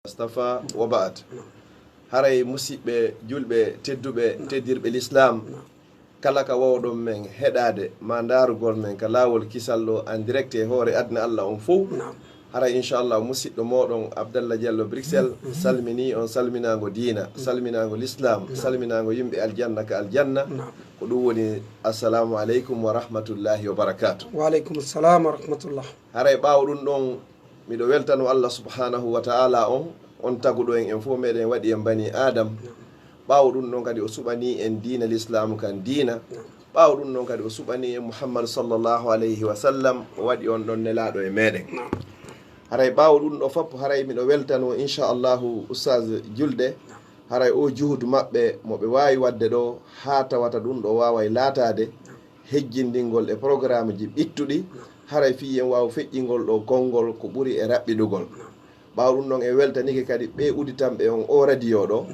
Mustafa wa ba'd. Haray musidɓe julɓe tedduɓe teddirɓe l'islam kala ka wawɗon men heɗade ma darugol men ka laawol kisal ɗo en direct e hoore adna Allah on fof. Haray inchallah musidɗo moɗon Abdallah Diallo Bruxelles salmini on salminago diina salminago l'islam salminago yimɓe aljanna ka aljanna ko ɗum woni assalamu aleykum wa rahmatullahi wa barakatuh. Wa aleykum assalam wa rahmatullah. Haray ɓawo ɗum ɗon miɗo weltano Allah subhanahu wa ta'ala on taguɗo en fof meɗen waɗi en bani adam ɓawo ɗum ɗon kadi o suɓani en diina l'islam kan diina ɓawo ɗum ɗon kadi o suɓani en Muhammad sallallahu alayhi wa sallam o waɗi on ɗon nelaɗo e meɗen. Haray ɓawo ɗum ɗo fop haray miɗo weltano inchallahu Oustaz julde haray o juhudu maɓɓe moɓe wawi wadde ɗo ha tawata ɗum ɗo wawa latade hejjindingol e programme ji ɓittuɗi haray fiyen waw feƴƴingol ɗo konngol ko ɓuuri e raɓɓiɗugol. ɓaw ɗum ɗon e weltanike kadi ɓe uditanɓe on o radio ɗo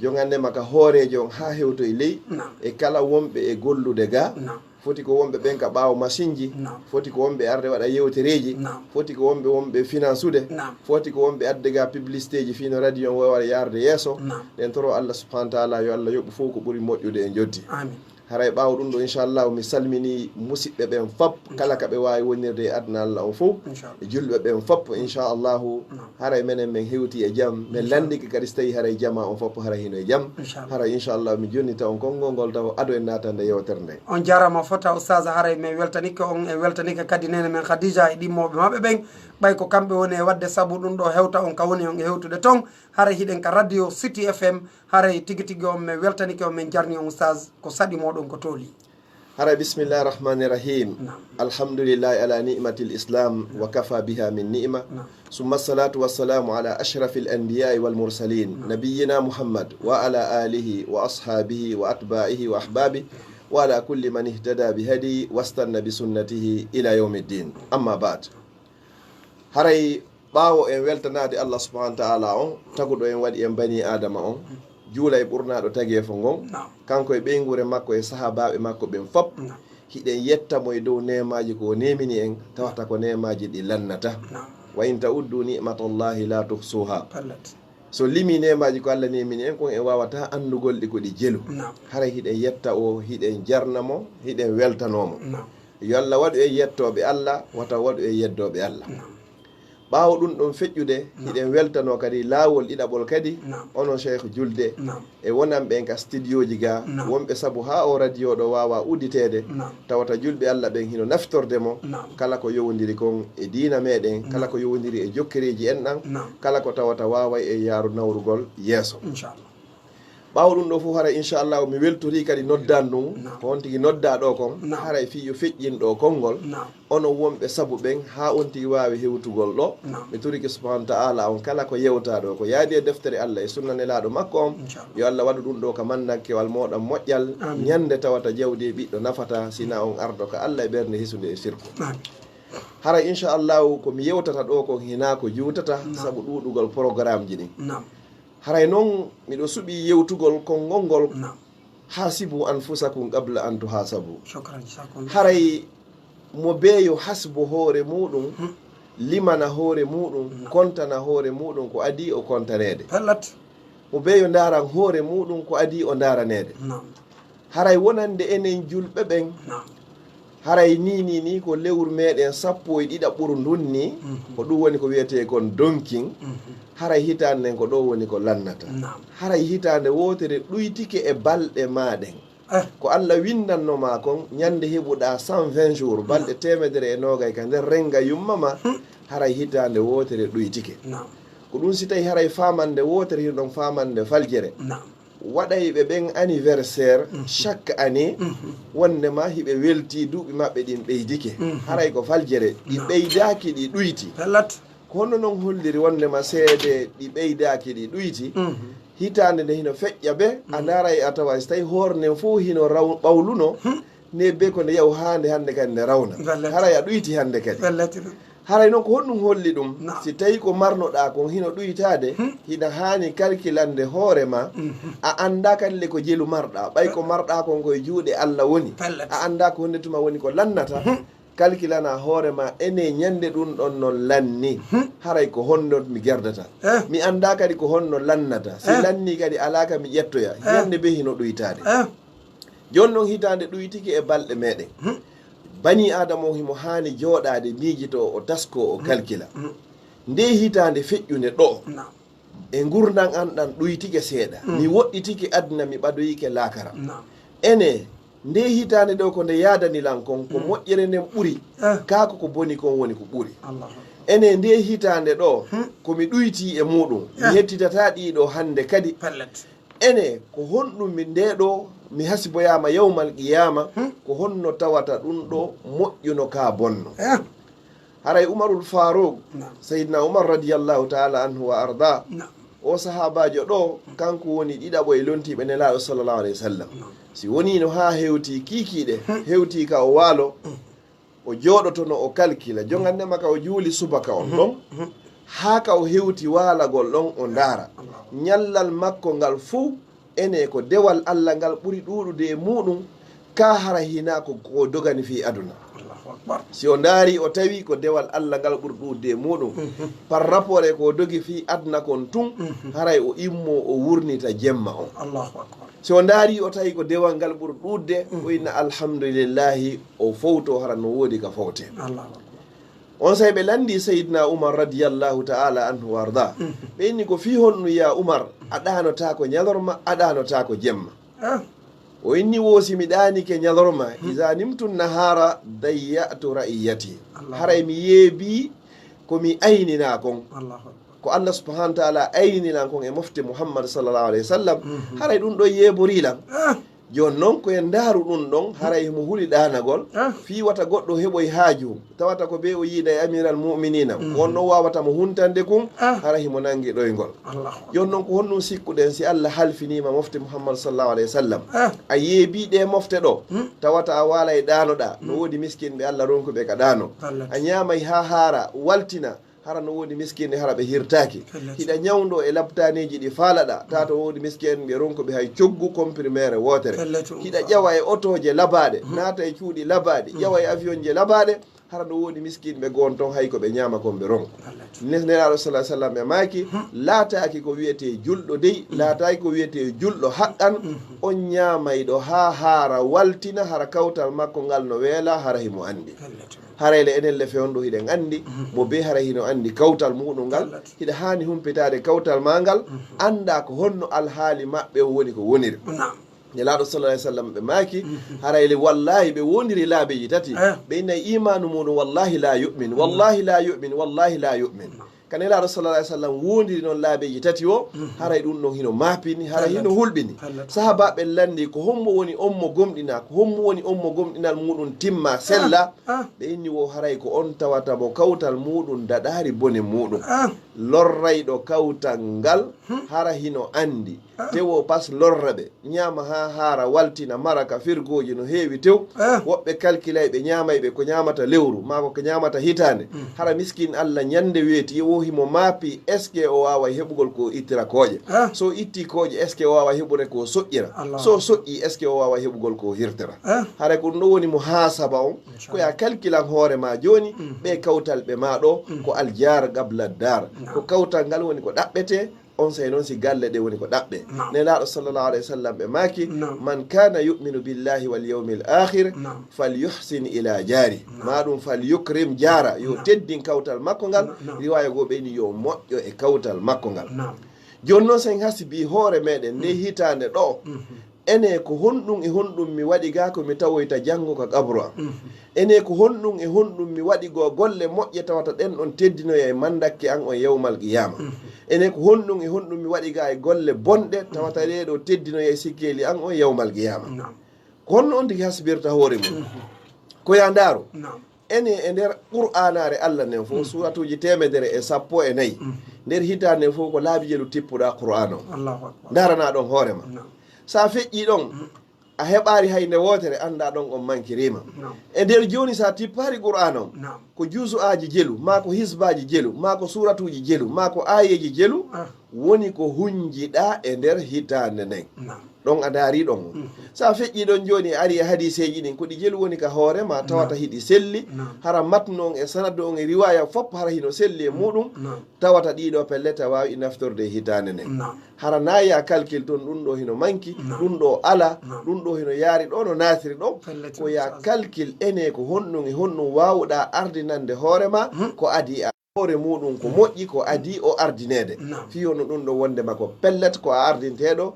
jogande maka hoorejo on ha hewtoye ley e kala wonɓe e gollude ga foti ko wonɓe ɓen ka ɓawo machine ji foti ko wonɓe arde waɗa yewtereji foti ko wonɓe finansude foti ko wonɓe adde ga publicité ji fino radio on wawa yarde yeeso ɗen toro Allah subhanahu wa ta'ala yo Allah yoɓɓu fof ko ɓuuri moƴƴude e joddi. Haray ɓawo ɗum ɗo inchallahu mi salmini musidɓe ɓen fop kala ka ɓe wawi wonirde e adna Allah o fof e julɓe ɓen fop inchallahu haray menen min hewti e jaam min landiki kadi so tawi haray jama on fop haray hino e jaam haray inchallahu mi jonnita on konngol ngol taw ado en natande yewtere nde. On jarama fota oustaz haray min weltanike on e weltanike kadi nene men Khadija e ɗimmoɓe maɓɓe ɓen ɓay ko kamɓe woni e wadde saabu ɗum ɗo hewta on ka woni on e hewtude ton haray hiɗen ka radio City FM haray tigi tigi on min weltanike on min jarni on oustaz ko saɗi moɗon ko tooli. Haray bismillahi rahmani rahim alhamdulillahi ala ni'matil islam wa kafa biha min ni'ma summa salatu wassalamu ala ashrafil anbiya'i wal mursalin nabiyyina Muhammad wa ala alihi wa ashabihi wa atba'ihi wa ahbabihi wa ala kulli man ihtada bihadi wastanna bi sunnatihi ila yawmiddin amma ba'd. Haray ɓawo en weltanade Allah subhanahu wa ta'ala on taguɗo en waɗi en bani adama on juula e ɓurnaɗo taguefo ngon kanko e ɓeygure makko e sahabaɓe makko ɓen fop hiɗen yettamo e dow nemaji ko nemini en tawata ko nemaji ɗi lannata wa in ta'uddu ni'matallahi la tuhsuha. So limi nemaji ko Allah nemini en kon en wawata andugol ɗi ko ɗi jelu haray hiɗen yetta o hiɗen jarnamo hiɗen weltanomo yo Allah waɗu e yettoɓe Allah wata waɗu e yeddoɓe Allah. ɓawo ɗum ɗon feƴƴude hiɗen weltano kadi laawol ɗiɗaɓol kadi onon cheikh julde e wonanɓe en ka studio ji ga wonɓe saabu ha o radio ɗo wawa udditede tawata julɓe Allah ɓen hino naftordemo kala ko yowodiri kon e diina meɗen kala ko yowodiri e jokkereji en ɗan kala ko tawata wawa e yaaru nawrugol yeeso. ɓawo ɗum ɗo fof haray inchallahu mi weltori kadi noddan ɗum ko on tigui nodda ɗo kon haray fi yo feƴƴin ɗo konngol onon wonɓe saabu ɓen ha on tigui wawi hewtugol ɗo mi turiki subhanahu wa ta'ala on kala ko yewta ɗo ko yaadi e deftere Allah e sunna nelaɗo makko on yo Allah waɗu ɗum ɗo ka mandankewal moɗon moƴƴal ñande tawata jawdi e ɓiɗɗo nafata sina on ardo ka Allah e ɓerde hisude e sirku. Haray inchallahu komi yewtata ɗo ko hina ko juutata saabu ɗuɗugol programme ji ɗin. Haray noon miɗo suɓi yewtugol konngol ngol hasibu anfusakum qabla an tuhasabu. Haray mo beeyo hasbo hoore muɗum limana hoore muɗum kontana hoore muɗum ko adi o kontanede mo beeyo daran hoore muɗum ko adi o daranede. Haray wonande enen julɓe ɓen haray ni ko lewru meɗen 12 ndun ni ko ɗum woni ko wiyete kon donkin haray hitande nden ko ɗo woni ko lannata haray hitande wotere ɗuytike e balɗe maɗen ko Allah windannoma kon ñande heɓuɗa 120 jours balɗe 120 ka nder renga yummama haray hitande wotere ɗuytike ko ɗum si tawi haray famande wotere hirɗon famande faljere waɗayɓe ɓen anniversaire chaque année wondema hiɓe welti duuɓi maɓɓe ɗin ɓeydike haray ko faljere ɗi ɓeydaki ɗi ɗuyti ko honno noon holliri wondema seede ɗi ɓeydaki ɗi ɗuyti hitande nde hino feƴƴa ɓe a daray a tawa so tawi hoornen fof hino ɓawluno ne be ko nde yaw hande hande kadi nde rawna haray a ɗuyti hande kadi haray noon ko honɗum holli ɗum si tawi ko marnoɗa kon hino ɗuytade hiɗa hani calculande hoorema a anda kadi ko jelu marɗa ɓay ko marɗa kon koye juuɗe Allah woni a anda ko honde tuma woni ko lannata kalkilana hoorema ene ñande ɗum ɗon no lanni haray ko honno mi gerdata mi anda kadi ko honno lannata si lanni kadi alaka mi ƴettoya ñande be hino ɗoytade joni noon hitande ɗoytiki e balɗe meɗen bani adama o himo hani jooɗade miijito o tasko o kalkila nde hitande feƴƴude ɗo e gurdan an ɗan ɗoytike seeɗa mi woɗɗitike aduna mi ɓadoyike lakara ene nde hitande ɗo ko nde yadanilan kon ko moƴƴere nden ɓuuri kako ko boni kon woni ko ɓuuri ene nde hitande ɗo komi ɗoyti e muɗum mi hettitata ɗiɗo hande kadi ene ko honɗum mi nde ɗo mi hasiboyama yawmal qiyama ko honno tawata ɗum ɗo moƴƴuno ka bonno haray umarul farouk seydna oumar radiallahu taala anhu wa arda o sahabajo ɗo kanko woni ɗiɗaɓo e lontiɓe nelaɗo sallllahu alayhi wa sallam si wonino ha hewti kikiɗe hewti ka o waalo o jooɗotono o kalkila jogannema ka o juuli subaka on ɗon ha ka o hewti waalagol ɗon o ndaara ñallal makko ngal fuu ene ko dewal allah ngal ɓuri ɗuɗude e muɗum ka hara hina ko dogani fi aduna si o ndaari o tawi ko dewal allah ngal ɓuri ɗuɗude e muɗum par rapport e ko dogi fi aduna kon tun haray o immo o wurnita jemma on si o ndaari o tawi ko dewal ngal ɓuri ɗuɗde o inna alhamdulillahi o fowto hara no woodi ka fowte on say ɓe landi seydna oumar radiallahu taala anhu warda ɓe inni ko fi honnu ya oumar a ɗanota ko ñalorma a ɗanota ko jemma o inni woosi mi ɗanike ñalorma isa nimtu nahara dayyatu ra'iyati haray mi yeebi komi aynina kon ko allah subahanahu wa taala ayninan kon e mofte mouhammad sallllahu alayhi wa sallam haray ɗum ɗo yeeborilan joni noon koye ndaaru ɗum ɗon haray mo huuli ɗanagol fi wata goɗɗo heɓoye haaju tawata ko be o yiida e amiral muminina on ɗon wawata mo huntande kum hara himo nangi ɗoygol joni noon ko honɗum sikkuɗen si allah halfinima mofte mouhammad sallllahu alayhi wa sallam a yeebiɗe mofte ɗo tawata a waala e ɗanoɗa no woodi miskinɓe allah ronkuɓe ka ɗano a ñamay ha haara waltina hara no woodi miskine hara ɓe hirtaki hiɗa ñawdo e labtaneji ɗi faalaɗa tata woodi miskine ɓe ronkoɓe hay coggu comprimére wotere hiɗa ƴewa e otoje labaɗe naata e cuuɗi labaɗe ƴewa e avion je labaɗe hara no woodi miskine ɓe gon ton hay koɓe ñama kon ɓe ronko nelaɗo salah sallam ɓe maki laataki ko wiyete julɗo dey laataki ko wiyete julɗo haqqan on ñamayɗo ha haara waltina hara kawtal makko ngal no weela hara himo andi harayle enen le fewn ɗo hiɗen andi mo be hara hino andi kawtal muɗum ngal hiɗa hani humpitade kawtal ma ngal anda ko honno alhaali maɓɓe woni ko woniri nelaɗo sallah alih sallam ɓe maki harayle wallahi ɓe wondiri laabeji tati ɓe innayi imanu muɗum wallahi la yumin wallahi la yumin wallahi la yumin ka nelaɗo sallah alih sallam wondiri noon laabeji tati o haray ɗum ɗon hino mapini haray hino hulɓini sahabaɓe landi ko hommo woni on mo gomɗina ko hommo woni on mo gomɗinal muɗum timma sella ɓe inni wo haray ko on tawata mo kawtal muɗum daɗari bone muɗum lorrayɗo kawtal ngal hara hino andi tewo pas lorraɓe ñama ha haara waltina maraka firgoji no heewi tew woɓɓe calculay ɓe ñamayɓe ko ñamata lewru mako ko ñamata hitande hara miskin allah ñande weeti wohimo maapi est ce que o wawa heɓugol ko ittira kooƴe so itti kooƴe est ce que o wawa heɓude ko soƴƴira so soƴƴi est ce que o wawa heɓugol ko hirtira hara ko ɗum ɗo woni mo haasaba on koya calculan hoorema joni ɓe kawtal ɓe maɗo ko aljar gabla dar ko kawtal ngal woni ko ɗaɓɓete on say noon si galle ɗe woni ko ɗaɓɓe nelaɗo sallllahu alayhi wa sallam ɓe maki man kana yuminu billahi wal yawmi l akhir falyuhsin ila jari maɗum falyukrim jara yo teddin kawtal makko ngal riwaya go ɓeyni yo moƴƴo e kawtal makko ngal joni noon sen hasibi hoore meɗen nde hitande ɗo ene ko honɗum e honɗum mi waɗi ga ko mi tawoyta janngo ka qabru am ene ko honɗum e honɗum mi waɗi go golle moƴƴe tawata ɗen ɗon teddinoya e mandakke an on yewmal qiyama ene ko honɗum e honɗum mi waɗi ga e golle bonɗe tawata ɗeɗo teddinoya e sikkeli an on yewmal qiyama ko honno on tigi hasbirta hoore mum koya ndaaru ene e nder qur'anare allah nden fof suratuji 114 nder hitande fof ko laabi jelu tippuɗa qur'an o darana ɗon hoorema sa feƴƴi ɗon a heɓari hay nde wotere anda ɗon on mankirima e nder joni sa tippari qur'an on ko juusu aji jelu ma ko hisbaji jelu ma ko suratuji jelu ma ko ayeji jelu woni ko hunjiɗa e nder hitande nden ɗon a daari ɗon sa feƴƴi ɗon joni ari e hadiseji ɗin ko ɗi jelu woni ka hoore ma tawata hiɗi selli hara matno on e sanadu on e riwaya fop hara hino selli e muɗum tawata ɗiɗo pelleta wawi naftorde hitande nden hara naya calcul toon ɗum ɗo hino manki ɗum ɗo ala ɗum ɗo hino yaari ɗo no natiri ɗo ko ya calcul ene ko honɗum e honɗum wawɗa ardinande hoorema ko adi a hoore muɗum ko moƴƴi ko adi o ardinede fiyono ɗum ɗo wondema ko pellet ko a ardinteɗo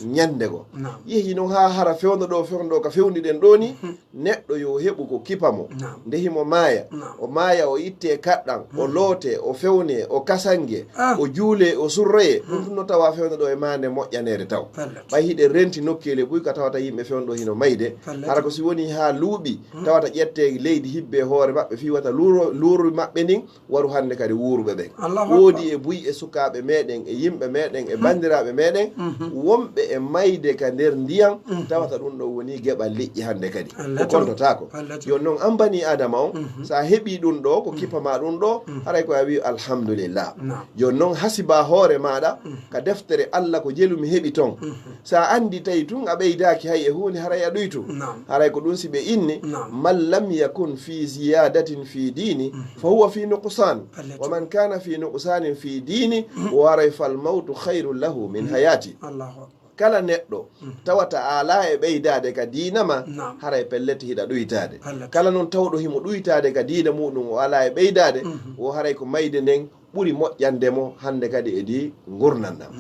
ñande go yehi noon ha hara fewno ɗo ka fewniɗen ɗo ni neɗɗo yo heɓu ko kipamo ndehimo maaya o maaya o itte kaɗɗan o loote o fewne o kasange o juule o surroye ɗum ɗum no tawa fewno ɗo e mande moƴƴanede taw ɓay hiɗe renti nokkele buy ka tawata yimɓe fewno ɗo hino mayde hara ko si woni ha luuɓi tawata ƴette leydi hibbe hoore maɓɓe fiwata luuru maɓɓe ndin waru hande kadi wuruɓe ɓen woodi e buy e sukaɓe meɗen e yimɓe meɗen e bandiraɓe meɗen wonɓe e mayde ka nder ndiyam tawata ɗum ɗo woni geɓal liƴƴi hande kadi ko kontotako yon noon an bani adama on sa heeɓi ɗum ɗo ko kippama ɗum ɗo haray ko a wi alhamdulillah yon noon hasiba hoore maɗa ka deftere Allah ko jelumi heeɓi ton sa andi tawi tun a ɓeydaki hay e hunde haray a ɗuytu haray ko ɗum si ɓe inni man lam yakun fi ziyadatin fi dini fa huwa fi nuqsan wa man kana fi nuqsanin fi dini waray fal mawtu khairun lahu min hayati kala neɗɗo tawata ala e ɓeydade ka diina ma haray pellete hiɗa ɗuytade kala noon tawɗo himo ɗuytade ka diina muɗum o ala e ɓeydade o haray ko mayde nden ɓuri moƴƴandemo hande kadi e di gurnandam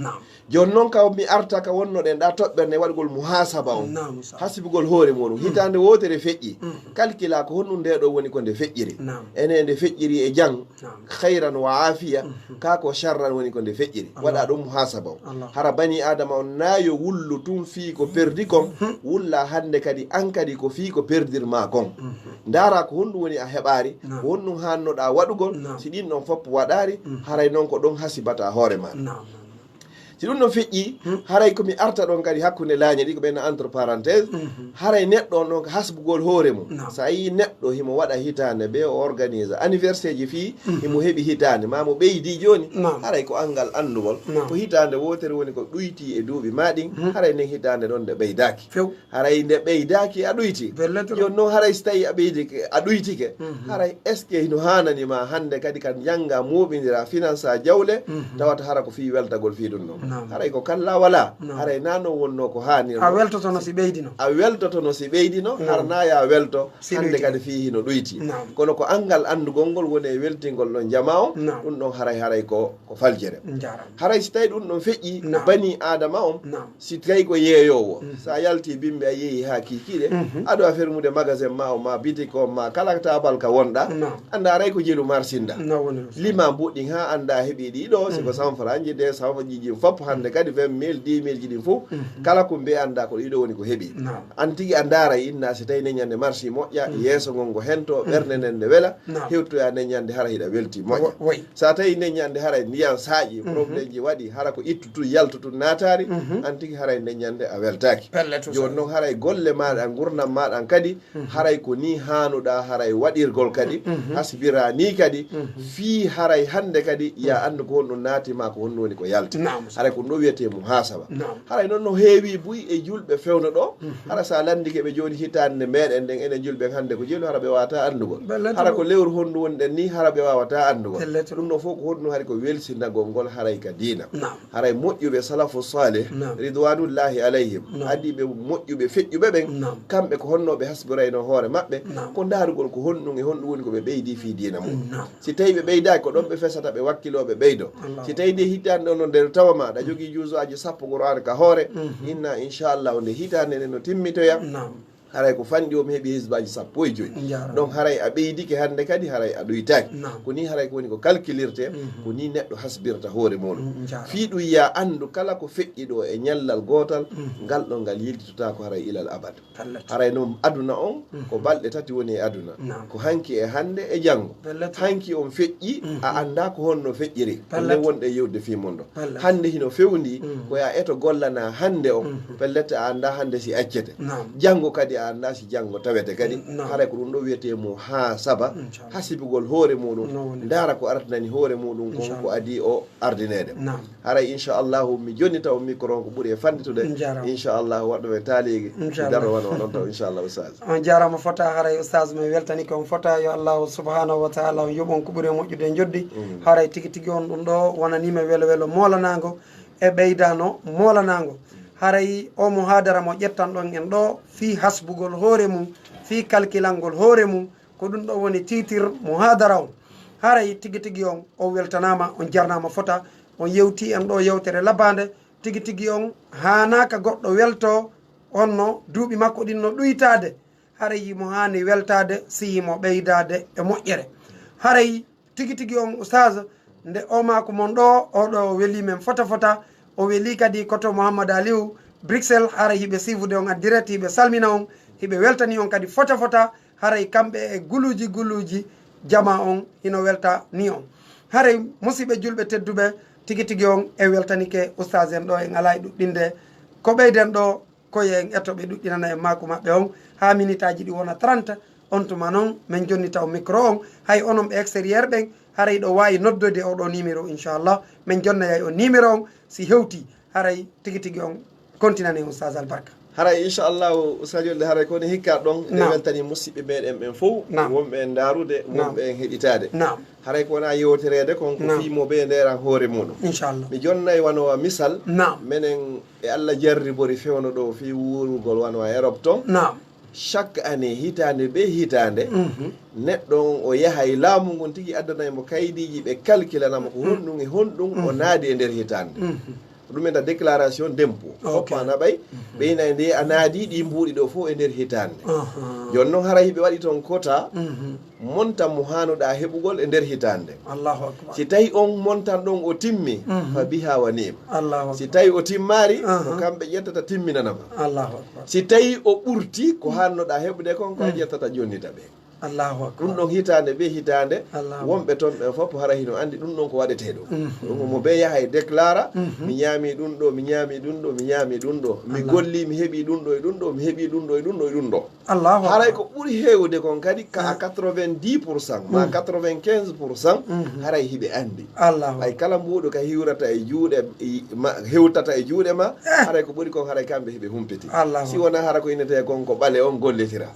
joni noon kaw mi arta ka wonnoɗen ɗa toɓɓerne waɗgol muhasaba on hasibugol hoore muɗum hitande wotere feƴƴi calcula ko honɗum nde ɗo woni ko nde feƴƴiri ene nde feƴƴiri e jang hayran wa afiya ka ko sharran woni ko nde feƴƴiri waɗa ɗum muhasaba on hara bani adama on nayo wullu tun fii ko perdi kon wulla hande kadi an kadi ko fii ko perdirma kon ndara ko honɗum woni a heɓari ko honɗum hannoɗa waɗugol si ɗin ɗon fopp waɗari haray noon ko ɗon hasibata hoore ma si ɗum ɗon feƴƴi haray komi arta ɗon kadi hakkude laañe ɗi ko ɓenna entre parenthèse haray neɗɗo on ɗon ko hasbugol hoore mum sa yi neɗɗo himo waɗa hitande ɓe o organise anniversaire ji fii himo heeɓi hitande mamo ɓeydi joni haray ko angal andugol ko hitande wotere woni ko ɗuyti e duuɓi maɗin haray nden hitande ɗon nde ɓeydaki haray nde ɓeydaki a ɗuyti joni noon haray so tawi a ɓeydike a ɗuytike haray est ce que hino hananima hande kadi kan jangga moɓidira finance a jawle tawata hara ko fii weltagol fii ɗum ɗon haray ko kalla wala haray nano wonno ko hanir a weltoto no si ɓeydino a weltoto no si ɓeydino harna ya welto hande kadi fi hino ɗuyti kono ko angal andugol ngol woni e weltingol ɗon jama o ɗum ɗon haray ko faljere haray si tawi ɗum ɗon feƴƴi bani adama on si tawi ko yeeyowo sa yalti bimɓe a yeehi ha kikiɗe aɗo a fermude magasin ma o ma bitik o ma kala tabal ka wonɗa anda haray ko jelu marsinda lima mbuɗɗin ha anda heeɓi ɗiɗo siko 100 francs de 100 jiji fop hande kadi 20 000 10 000 ji ɗin fof kala ko mbiye anda ko ɗiɗo woni ko heeɓi an tigui a daara inna si tawi neñande marché moƴƴa yeeso ngon ngo hento ɓerde nden nde weela hewtoya neñande hara hiɗa welti moƴƴa sa tawi neñande haray ndiyan saaƴi probléme ji waɗi hara ko ittutu yaltutu natari an tigui haray neñande a weltaki joni noon haray golle maɗa gurnam maɗa kadi haray ko ni hanuɗa haray waɗirgol kadi hasbira ni kadi fi haray hande kadi ya andu ko honɗum naatima ko honɗum woni ko yalti haray ko ɗum ɗo wiyete muhasaba haray noon no heewi buy e julɓe fewno ɗo hara sa landike ɓe joni hitande meɗen nden enen julɓe hande ko jelu hara ɓe wawata andugol hara ko lewru honɗum wonɗen ni hara ɓe wawata andugol ɗum ɗo fof ko honɗum haari ko welsinagol ngol haray ka diina haray moƴƴuɓe salafu salih ridwanullahi alayhim adiɓe moƴƴuɓe feƴƴuɓe ɓen kamɓe ko honnoɓe hasbirayno hoore maɓɓe ko darugol ko honɗum e honɗum woni koɓe ɓeydi fi diina mum si tawi ɓe ɓeydaki ko ɗon ɓe fesata ɓe wakkiloɓe ɓeydo si tawi nde hittande ɗon no nder tawa ma aɗa jogui juusoji sappo Qur'an ka hoore inna inchallah nde hitande nde no timmitoya haray ko fanɗi o mi heeɓi hisbaji 15 donc haray a ɓeydike hande kadi haray a ɗoytaki ko ni haray ko woni ko calculirte ko ni neɗɗo hasbirta hoore muɗum fiiɗum ya andu kala ko feƴƴi ɗo e ñallal gotal ngal ɗo ngal yiltitota ko haray ilal abad haray noon aduna on ko balɗe tati woni e aduna ko hanki e hande e janggo hanki on feƴƴi a anda ko honno feƴƴiri kono wonɗe yewde fimon ɗo hande hino fewndi ko ya eto gollana hande o pellette a anda hande si accete janggo kadi a anda si janngo tawete kadi haray ko ɗum ɗo wiyete mo ha saba hasibugol hoore muɗum ndara ko artanani hoore muɗum kon ko adi o ardinede haray inchallahu mi jonni taw micro ko ɓuuri e fanditude inchallahu waɗɗo e taaligi daro wona onon taw inchallah oustage on jarama fota haray oustage mi weltani ko on fota yo allahu subhanahu wa taala on yoɓon ko ɓuuri e moƴƴude e joddi haray tigui tigui on ɗum ɗo wonanima welo welo molanago e ɓeydano molanago haray o mo hadara mo ƴettan ɗon en ɗo fi hasbugol hoore mum fi calculangol hoore mum ko ɗum ɗo woni titre mo hadara on haray tigui tigui on o weltanama on jarnama fota on yewti en ɗo yewtere labade tigui tigui on hanaka goɗɗo welto onno duuɓi makko ɗin no ɗuytade haray yimo hani weltade si yimo ɓeydade e moƴƴere haray tigui tigui on oustage nde o mako mon ɗo oɗo weeli men fota fota o weeli kadi koto Mouhamadou Aliou Bruxelles haray hiɓe sifude on en direct hiɓe salmina on hiɓe weltani on kadi fota fota haray kamɓe e guluji jama on hino welta ni on haray musidɓe julɓe tedduɓe tigui tigui on e weltanike oustage en ɗo en ala e ɗuɗɗinde ko ɓeyden ɗo koye en ettoɓe ɗuɗɗinana e mako maɓɓe on ha minute aji ɗi wona 30 on tuma noon min jonni taw micro on hay onon ɓe extérieur ɓen haray ɗo wawi noddude oɗo numéro inchallah min jonnayay o numéro on si hewti haray tigui tigui on continue oustage albarka haray inchallahu sadio haray koni hikka ɗon nde weltani musidɓe meɗen ɓen fof wonɓe en darude wonɓe en heɗitade haray ko wona yewterede kon ko fimoɓe nderan hoore muɗum inchallah mi jonnayi wanowa misal minen e Allah jarribori fewno ɗo fi wurugol wanowa Europe ton chaque année hitande be hitande neɗɗo on o yahay laamu ngon tigui addanaymo kaydiji ɓe calculanamo ko honɗum e honɗum o naadi e nder hitande ɗum enda déclaration d'impôt hoppana ɓay ɓeyna nde a naadi ɗi mbuuɗi ɗo fof e nder hitande joni noon haray ɓe waɗi toon quota montan mo hanuɗa heɓugol e nder hitande si tawi on montan ɗon o timmi fa biha wa nima si tawi o timmari ko kamɓe ƴettata timminanama si tawi o ɓurti ko hannoɗa heɓude kon ko ƴettata jonnita ɓe ɗum ɗon hitande be hitande wonɓe toon ɓen fof hara hino andi ɗum ɗon ko waɗete ɗo ɗum mo ɓe yaha e déclara mi ñaami ɗum ɗo mi ñaami ɗum ɗo mi ñaami ɗum ɗo mi golli mi heeɓi ɗum ɗo e ɗum ɗo mi heeɓi ɗum ɗo e ɗum ɗo e ɗum ɗo haray ko ɓuuri hewde kon kadi ka 90% ma 95% haray hiɓe andi ay kala mbuɗo ka hiwrata e juuɗe hewtata e juuɗe ma haray ko ɓuuri kon haray kamɓe heeɓe humpiti si wona hara ko innete kon ko ɓale on gollitira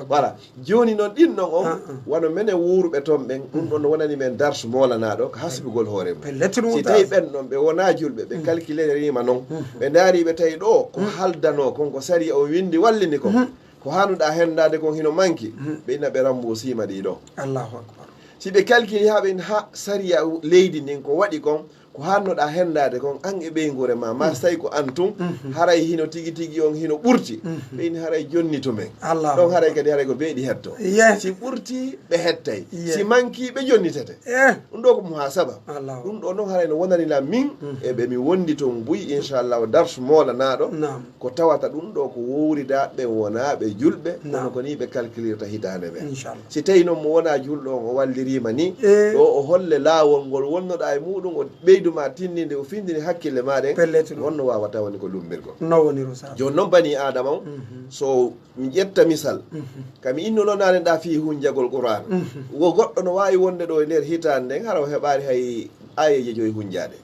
voilà joni noon ɗin ɗon on wano minen wuurɓe toon ɓen ɗum ɗon wonani men darsu molanaɗo ko hasbugol hoore mum si tawi ɓen ɗon ɓe wona julɓe ɓe calculerima noon ɓe daari ɓe tawi ɗo ko haldano kon ko sari o windi wallini kon ko hanuɗa hendade kon hino manki ɓe ina ɓe rambusima ɗiɗo si ɓe calculi ha ɓen ha sariya leydi ndin ko waɗi kon ko hannoɗa hendade kon an e ɓeygure ma so tawi ko an tun haray hino tigui tigui on hino ɓurti ɓeyni haray jonni to men ɗon haray kadi haray ko beeɗi hetto si ɓurti ɓe hettay si manki ɓe jonnitete ɗum ɗo ko mo ha saba ɗum ɗo noon haray no wonanila min eɓe mi wondi toon buy inchallah darsu molanaɗo ko tawata ɗum ɗo ko wowrida ɓe wonaɓe julɓe kono ko ni ɓe calculirta hitande ɓe si tawi noon mo wona julɗo on o wallirima ni ɗo o holle laawol ngol wonnoɗa e muɗum o ɓeyduma tinninde o findini hakkille maɗen wonno wawata woni ko lummirgol joni noon bani adama o so mi ƴetta misal kami innuno nane ɗa fi hunjagol qouran wo goɗɗo no wawi wonde ɗo e nder hitande nden hara o heɓari hay ayeje joyi hunjade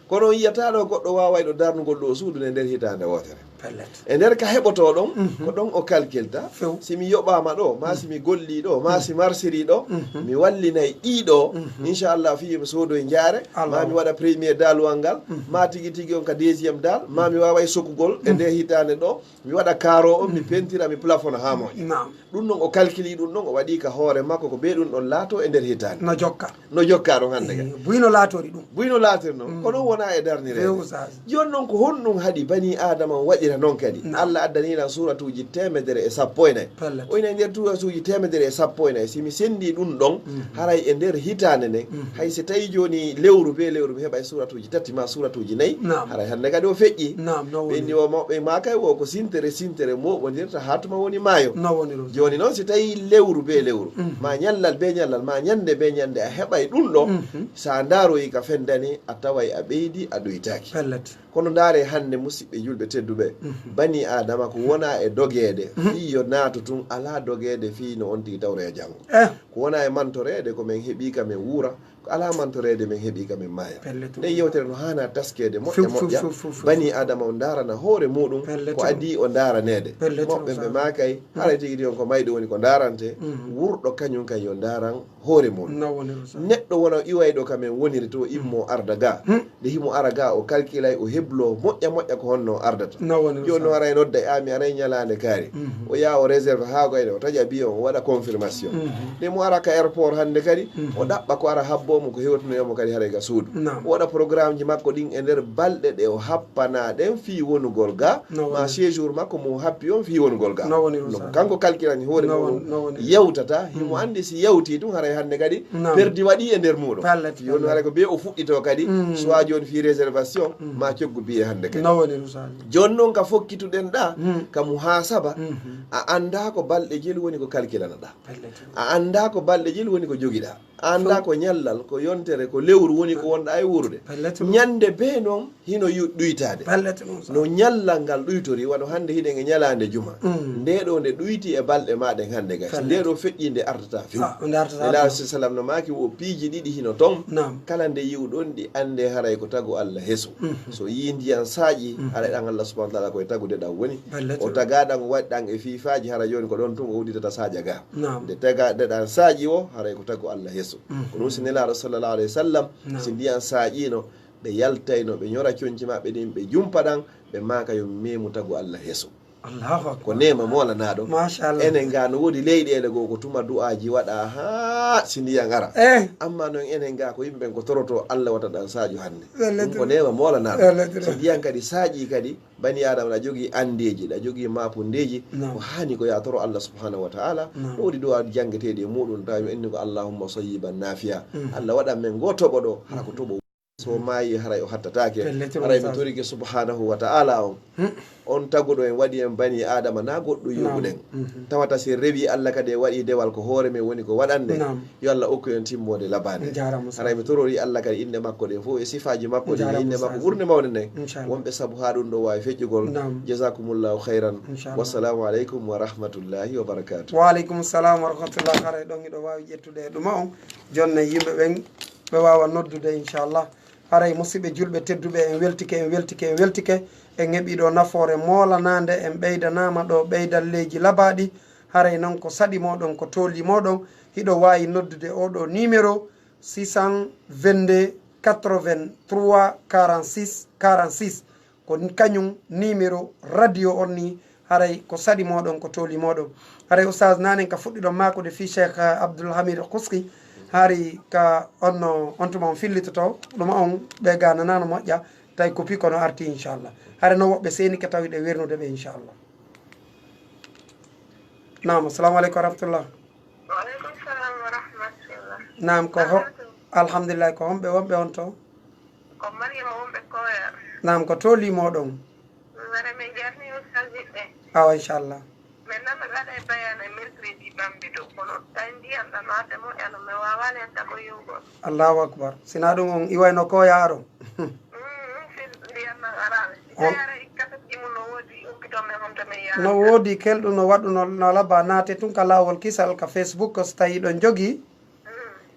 kono yiyataɗo goɗɗo wawa ɗo darnugol ɗo suudu e nder hitande wotere e nder ka heɓoto ɗon ko ɗon o calculta simi yoɓama ɗo ma simi golli ɗo ma si marsiri ɗo mi wallinayi ɗiɗo inchallah fiyimi soodo e jaare ma mi waɗa premier daluwal ngal ma tigui tigui on ka deuxiéme dal ma mi wawa sokugol e nde hitande ɗo mi waɗa karo on mi pentira mi plafone ha moƴƴa ɗum ɗon o calculi ɗum ɗon o waɗi ka hoore makko ko ɓe ɗum ɗon laato e nder hitande no jokka ɗon hande ka buyno laatori ɗum buyno laatori noon ko ɗon wona e darnire joni noon ko honɗum haaɗi bani adama waɗira noon kadi Allah addanilan suratuji 110 oyna e nder suratuji 110 simi sendi ɗum ɗon haray e nder hitande nden hay so tawi joni lewru be lewru mi heɓa e suratuji 3 ma suratuji 4 haray hande kadi o feƴƴi ɓendi o mawɓe ma kay wo ko sintere moɓodirta ha tuma woni maayo joni noon so tawi lewru be lewru ma ñallal be ñallal ma ñande be ñande a heɓay ɗum ɗo sa daroyi ka fendani a taway a ɓeydi a ɗoytaki kono ndaare hannde musidɓe julɓe tedduɓe bani adama ko wona e dogeede fii yo naato tun alaa dogeede fii no on tigi tawre e janngo ko wona e mantoreede ko min heɓii ka min wuura ko alaa mantoreede min heɓii ka min maaya nde yewtere no haana taskeede moƴƴa moƴƴa bani adama o ndaarana hoore muɗum ko adii o ndaaraneede moɓɓe ɓe maakay haray tigi ɗi on ko mayɗo woni ko ndaarante wurɗo kañum kay yo ndaaran hoore muɗum neɗɗo wona iwayɗo kamen woniri to immo arda ga nde himo ara ga o calculay o heblo moƴƴa moƴƴa ko honno ardata joni o aray nodda e ami aray ñalaande kaari o yaa o réserve haa goyde o taƴa biyon o waɗa confirmation nde mo ara ka airport hannde kadi o ɗaɓɓa ko ara habbomo ko hewtanoyomo kadi haray ga suudu o waɗa programme ji makko ɗin e nder balɗe ɗe o happana ɗen fii wonugol ga ma séjour makko mo happi on fii wonugol ga kanko calculani hoore muɗum yewtata himo andi si yewti ɗum haray hannde kadi perdi waɗi e nder muɗum joni haray ko be o fuɗɗito kadi soit joni fi réservation ma coggu biye hannde kadi joni noon ka fokkituɗen ɗa kamo hasaba a anda ko balɗe jeli woni ko calculanaɗa a anda ko balɗe jeli woni ko joguiɗa a anda ko ñallal ko yontere ko lewru woni ko wonɗa e wurde ñande be noon hino ɗuytade no ñallal ngal ɗuytori wano hannde hiɗen e ñalande juma ndeɗo nde ɗuyti e balɗe maɗen hannde gay ndeɗo feƴƴi nde ardata few ela sallam no maki o piiji ɗiɗi hino toon kala nde yiwɗon ɗi ande haray ko tagu Allah heso so yi ndiyan saaƴi haɗa ɗan Allah subhanahu wa ta'ala koye tagude ɗan woni o tagaɗan waɗɗan e fifaji hara joni ko ɗon tun o wuɗitata saaƴa ga nde tagaɗe ɗan saaƴi o haray ko tagu Allah heso ko ɗum si nelaɗo sallallahu alayhi wa sallam si ndiyan saaƴino ɓe yaltayno ɓe ñora coñci maɓɓe ɗin ɓe jumpa ɗan ɓe maka yo memu tagu Allah heso ko nema molanaɗo enen ga no woodi leyɗele goo ko tuma du'aji waɗa ha si ndiyan ara amma noon enen ga ko yimɓe ko toroto Allah wata ɗan saaju hannde ɗum ko nema molanaɗo so ndiyan kadi saaƴi kadi bani adama ɗa jogui andeji ɗa jogui mapundeji ko hani ko yatoro Allah subhanahu wa ta'ala ɗo woodi du'a jangueteɗi e muɗum tawi enni ko allahumma sayyiban nafiya Allah waɗan men go toɓo ɗo hara ko toɓo so maayi haray o hattatake haray mi torike subhanahu wa ta'ala on taguɗo en waɗi en bani adama na goɗɗo yoɓuɗen tawata si rewi Allah kadi e waɗi dewal ko hoore men woni ko waɗande yo Allah okku en timmode labade haray mi torori Allah kadi inde makko ɗe fof e sifaji makko ɗe inde makko ɓurde mawde nden wonɓe saabu ha ɗum ɗo wawi feƴƴugol jasakumullahu hayran wassalamu aleykum wa rahmatullahi wa barakatuh wa aleykum salam wa rahmatullah haray ɗon iɗo wawi ƴettude ɗuma on jonne yimɓe ɓen ɓe wawa noddude inchallah haray musidɓe julɓe tedduɓe en weltike en heɓiɗo nafoore molanade en ɓeydanama ɗo ɓeydalleji labaɗi haray noon ko saɗi moɗon ko tolli moɗon hiɗo wawi noddude oɗo numéro 622 83 46 46 ko kañum numéro radio on ni haray ko saɗi moɗon ko tolli moɗon haray oustaz nanen ka fuɗɗiɗon makude fi cheikh abdoulhamid kuski hari ka onno on tuma on fillitoto ɗuma on ɓe ga nanano moƴƴa tawi kopi kono arti inchallah hare noon woɓɓe seni ke tawiɗe wernude ɓe inchallah nam assalamu aleykum wa rahmatullah waaleykum salam wa rahmatullah nam ko ho alhamdulillah ko homɓe wonɓe on to ko mariama wonɓe koyar nam ko to limoɗon wara min jarni ustaz ɓiɓɓe awa inchallah min nana gaɗa e bayana mercredi bambi ɗo kono tawi ndiyam ɗam adde moƴƴano mi wawani enta ko yewgol allahu akbar sina ɗum on iwayno ko yaaro ndiyam nan araɓe yara kasatji mum no woodi ukkitoon men honto min yaara no woodi kelɗum no waɗu no labba naate tun ka laawol kisal ka facebook so tawi ɗon jogui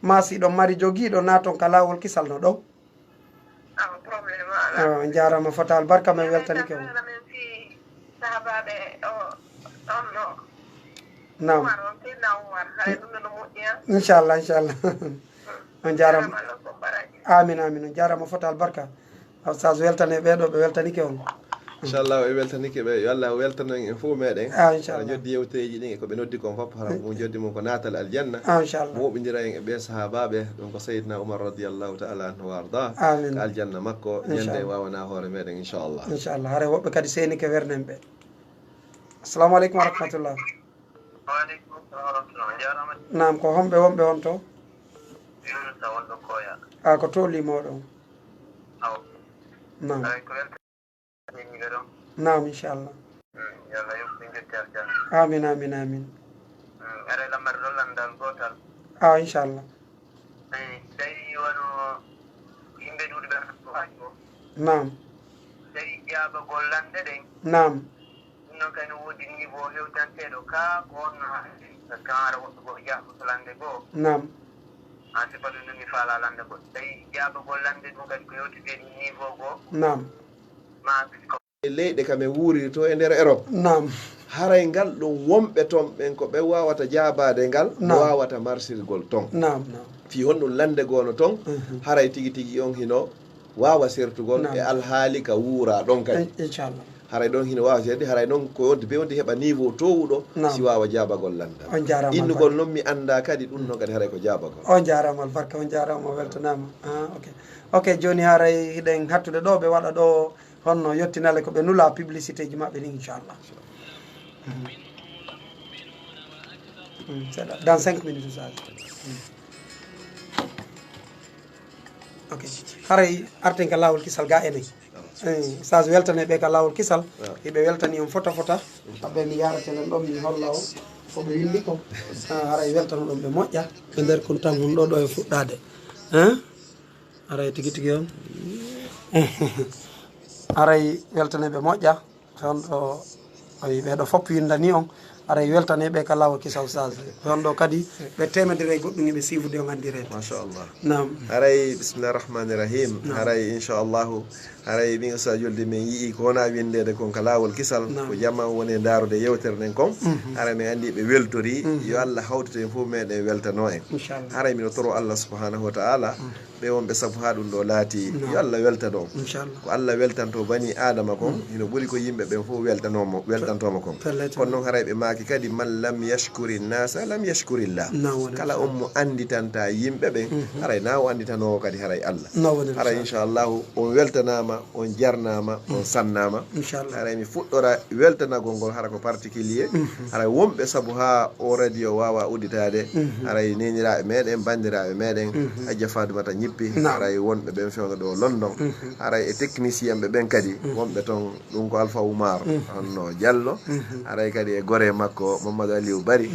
ma si ɗon mari joguiɗo naton ka laawol kisal no ɗon probléme ala jarama fatal barka men weltanike o min fi sahabaɓe o on ɗo nam umar on tinna umar hay ɗum no moƴƴiya inchallah on jarama amin on jarama fatal barka oustaz weltane ɓeɗo ɓe weltanike on inchallah e weltanike ɓe yo Allah weltanon en fof meɗen inchallah joddi yewteji ɗin e koɓe noddi kon fof hara mo joddi mum ko natal aljanna inchallah moɓidira en e ɓe sahabaɓe ɗum ko seydina oumar radiallahu taala anhu wa arda amin ko aljanna makko ñande wawana hoore meɗen inchallah hare woɓɓe kadi seni ke wernen ɓe assalamu aleykum wa rahmatullah waaleykum salam wa rahmatullah jarama nam ko homɓe wonɓe on to yunusa wonɗo koya ko to limoɗon nam nam inchallah yalla yoɓɓe jetti aljanna amin are lamar rollandal gotal inchallah tawi wano yimɓe ɗuɗi ɓe haji o nam tawi jaabagol lande ɗen nam ɗum noon kadi no woodi niveau hewtanteɗo ka ko on kanara woɓɓe goo jaaɓa to lande goo nam an si paɗum ɗum mi faala lande goo tawi jaabagol lande ɗum kadi ko hewtiteɗi niveau goo nam ma leyɗe kam e wuuri to e nder Europe nam haray ngal ɗum wonɓe toon ɓen ko ɓe wawata jaabade ngal wawata marsirgol ton nam nam fi hon ɗum lande goono toon haray tigi tigi on hino wawa sertugol e alhaali ka wuura ɗon kadi inchallah haray ɗon hino wawa serde haray noon ko wonti be wonti heɓa niveau towuɗo si wawa jaabagol landal on jarama innugol noon mi anda kadi ɗum noon kadi haray ko jaabagol on jarama albarka on jarama weltanama ok joni haray hiɗen hattude ɗo ɓe waɗa ɗo honno yettinale ko ɓe nula publicité ji maɓɓe ni inchallah seeɗa dans 5 minutes usage ok haray arten ka laawol kisal ga enen sage weltane ɓe ka laawol kisal hiɓe weltani on fota fota haɓe mi yaratenen ɗon mi holla o koɓe windi ko haray weltano ɗon ɓe moƴƴa ɓe nder kon tan hon ɗo ɗo e fuɗɗade haray tigui tigui on haray weltaneɓe moƴƴa on ɗo ɓeɗo fopp windani on aray weltaneɓe ka laawol kisal sage on ɗo kadi ɓe temedire goɗɗum eɓe sifude on andirede machallah nam haray bisimillahi rahmani rahim haray inchallahu haray min sa julde min yii ko wona windede kon ka laawol kisal ko jamma woni darude yewtere nden kon haray min andi ɓe weltori yo Allah hawtete en fof meɗen weltano en haray miɗo toro Allah subhanahu wa ta'ala ɓe wonɓe saabu ha ɗum ɗo laati yo Allah weltano on ko Allah weltanto bani adama kon hino ɓuuri ko yimɓe ɓen fof weltantoma kon kono noon haray ɓe maaki kadi man lam yashkuri nnasa lam yashkurillah kala on mo anditanta yimɓe ɓen haray na o anditanowo kadi haray Allah haray inchallahu on weltanama on jarnama on sannama haray mi fuɗɗora weltanagol ngol hara ko particulier haray wonɓe saabu ha o radio wawa udditade haray neniraɓe meɗen bandiraɓe meɗen hajja fadumata ñippi haray wonɓe ɓen fewno ɗo London haray e technicien ɓe ɓen kadi wonɓe toon ɗum ko Alpha Oumar honno Diallo haray kadi e gore makko Mamadou Aliou Bari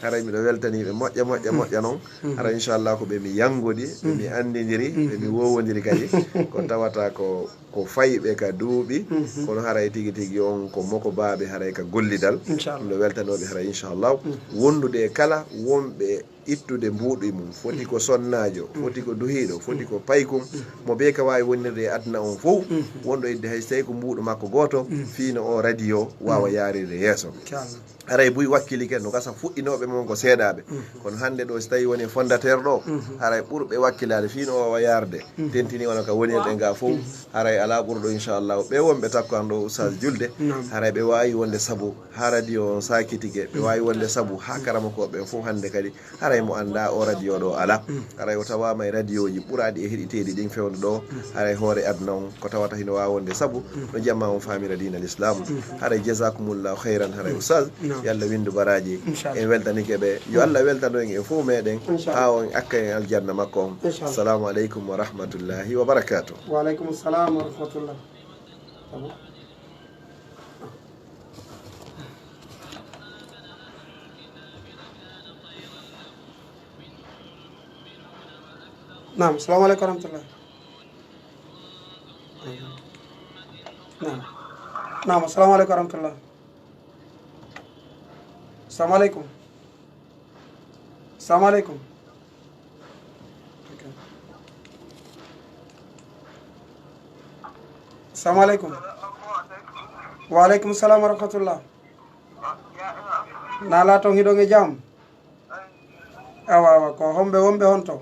haray miɗo weltaniɓe moƴƴa noon haray inchallah ko ɓe mi yangodi ɓe mi andidiri ɓe mi wowodiri kadi ko tawata ko fayɓe ka duuɓi kono haray tigi tigi on ko moko baaɓe haray ka gollidal ɗum ɗo weltanoɓe haray inchallah wondude e kala wonɓe ittude mbuuɗi mum foti ko sonnajo foti ko duhiɗo foti ko paykum mo be ka wawi wonnirde e aduna on fof wonɗo idde hay so tawi ko mbuuɗo makko goto fiino o radio wawa yarirde yeeso haray buy wakkili ken no gasa fuɗɗinoɓe mon ko seeɗaɓe kono hande ɗo so tawi woni fondateur ɗo haray ɓurɓe wakkilade fiino o wawa yarde tentini wono ka wonirɗe nga fof haray ala ɓurɗo inchallahu ɓe wonɓe takkan ɗo Oustaz Julde haray ɓe wawi wonde saabu ha radio on sakitigue ɓe wawi wonde saabu ha karamakoɓe fof hande kadi haray mo anda o radio ɗo ala haray o tawama e radio ji ɓuraɗi e heɗiteɗi ɗin fewde ɗo haray hoore aduna on ko tawata hino wawi wonde saabu no jamma on famira dina l'islam haray jasakumullahu khayran haray Oustaz yo Allah windu baraji en weltanike ɓe yo Allah weltano en fof meɗen ha on akka en aljanna makko on assalamu aleykum wa rahmatullahi wa barakatuh wa aleykum assalam wa rahmatullah naam assalamu aleykum wa rahmatullah naam assalamu aleykum wa rahmatullah assalamu aleykum assalamu aleykum assalamu aleykum wa aleykum salam wa rahmatullah nala toon hiɗon e jaam awa ko homɓe wonɓe hon to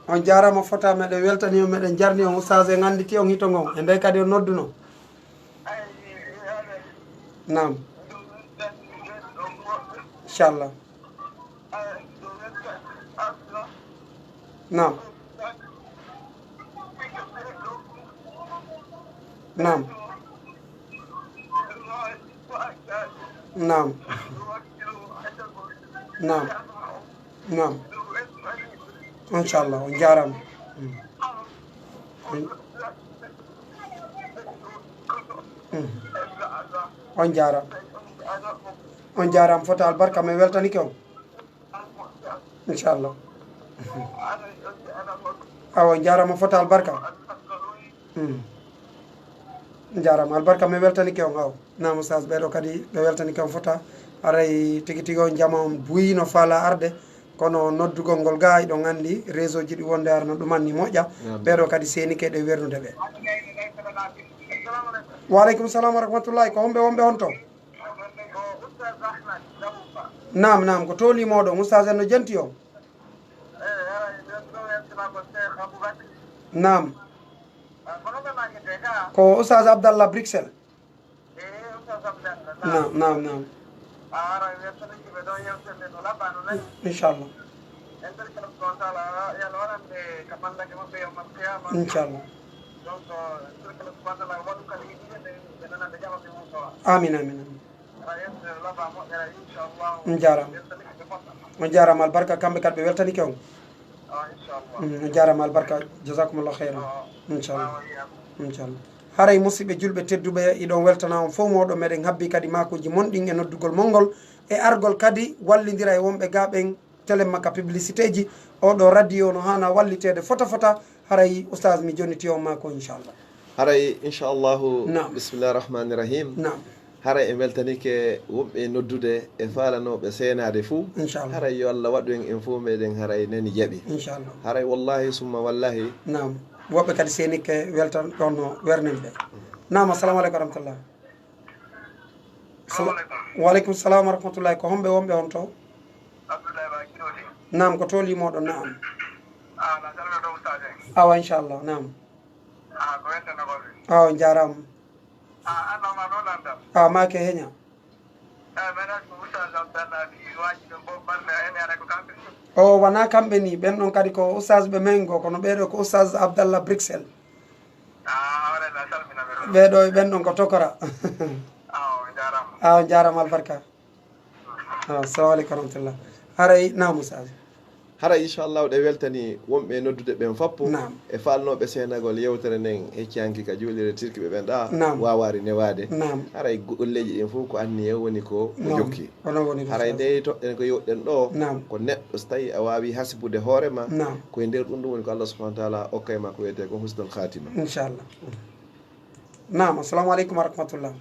on jarama fota meɗen weltani on meɗen jarni on oustaz en anditi on hito ngon e nde kadi on nodduno nam inchallah nam nam nam nam nam inchallah on jarama on jarama fota albarka mi weltanike on inchallah awa jarama fota albarka jarama albarka mi weltanike on aw nam oustaz ɓeɗo kadi ɓe weltanike on fota aray tigui tigui on jama on buyino faala arde kono noddugol ngol ga iɗon andi réseau ji ɗi wonde arno ɗumanni moƴƴa ɓeɗo kadi senike ɗe wernude ɓe waaleykum salam wa rahmatullahi ko homɓe wonɓe on to nam nam ko tolimoɗon oustaz en no jenti on nam ko Oustaz Abdallah Bruxelles nam nam nam Inch'Allah Inch'Allah amin amin amin jarama albarka kamɓe kadi ɓe weltanike on jarama albarka jasakumullah khairan inchallah inchallah haray musidɓe julɓe tedduɓe iɗon weltana on fof moɗo meɗen habbi kadi makuji monɗin e noddugol molngol e argol kadi wallidira e wonɓe gaɓen télé makka publicité ji oɗo radio no hana wallitede fota fota haray oustaz mi joniti on mako inchallah haray inchallahu bisimillahi rahmani rahim nam haray e weltanike wonɓe noddude e falanoɓe seenade fou haray yo Allah waɗu en fof meɗen haray nani jaaɓi inchallah haray wallahi summa wallahi nam woɓɓe kadi senike weltan ɗon no wernani ɓe nam assalamu aleykum wa rahmatullah waaleykum salam wa rahmatullahi ko homɓe wonɓe on to nam ko tolimoɗon nam awa inchallah nam awa jarama make heña o wona kamɓe ni ɓen ɗon kadi ko oustaz ɓe mengo kono ɓeɗo ko oustaz Abdallah Bruxelles ɓeɗo e ɓen ɗon ko tokora aw jarama albarka assalamu aleykum wa rahmatullah haray nam oustaz hara inchallahu ɗe weltani wonɓe noddude ɓen foppo e falnoɓe senagol yewtere nden hecciyanki ka juulire tirki ɓe ɓen ɗa wawari newade haray golleji ɗin fof ko anniye woni ko jokki haray nde toɗɗen ko yewɗen ɗo ko neɗɗo so tawi a wawi hasibude hoorema koye nder ɗum ɗum woni ko Allah subahana taala okkayma ko wiyete ko husnul khatima inchallah nam assalamu aleykum wa rahmatullah